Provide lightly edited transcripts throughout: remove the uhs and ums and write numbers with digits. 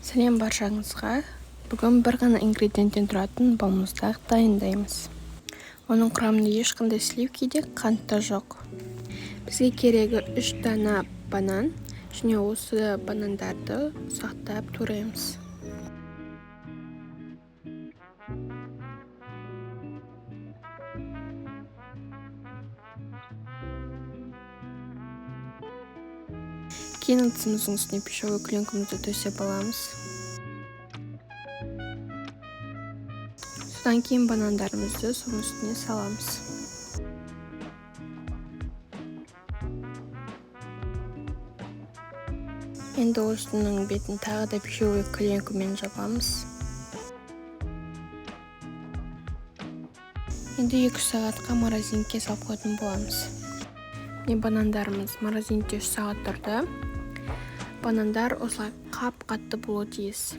Сәлем баршаңызға. Бүгін бір ғана ингредиенттен тұратын балмұздақ дайындаймыз. Оның құрамында ешқандай сливки де қант та жоқ. Бізге керегі 3 дана банан және осы банандарды ұсақтап тураймыз. Кейін ыдысымыздың үстіне пищевой пленкамызды төсеп аламыз. Содан кейін банандарымызды соның үстіне саламыз. Енді осының бетін тағы да пищевой пленкамен жабамыз. Енді 2 сағатқа морозилкаға салып қоятын боламыз. Банандарымыз морозилкаде 3 сағат тұрды. Банандар осылай қап-қатты болуы тиіс.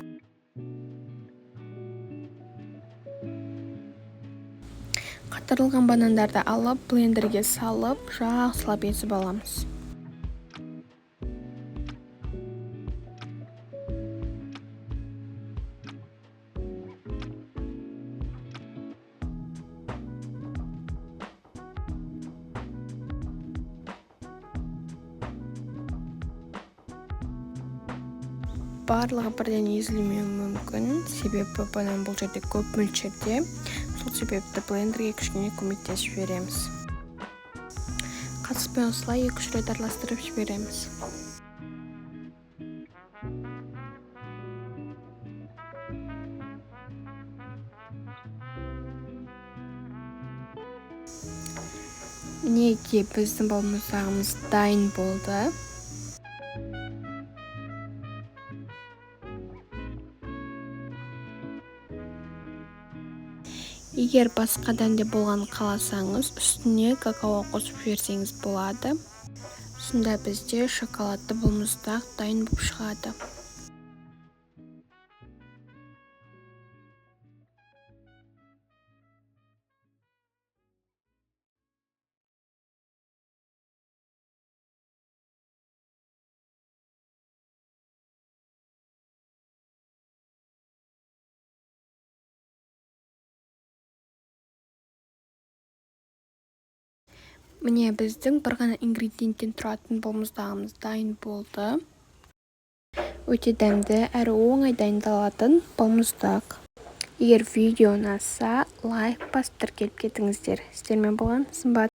Қатырылған банандарды алып, блендерге салып, жақсылап езіп аламыз. Барлығы бірден езілмеуі мүмкін, себебі банан бұл жерде көп мөлшерде. Сол себепті блендерге кішкене көмектесіп жібереміз. Қатыспен осылай 2-3 рет араластырып жібереміз. Мінекей біздің балмұздағымыз дайын болды. Егер басқадан да болған қаласаңыз, үстіне какао қосып жіберсеңіз болады. Сонда бізде шоколадты балмұздақ дайын болып шығады. Міне біздің бір ғана ингредиенттен тұратын балмұздағымыз дайын болды. Өте дәмді әрі оңай дайындалатын балмұздақ. Егер видео ұнаса, лайк басып тіркеліп кетіңіздер. Сіздермен болған Сымбат.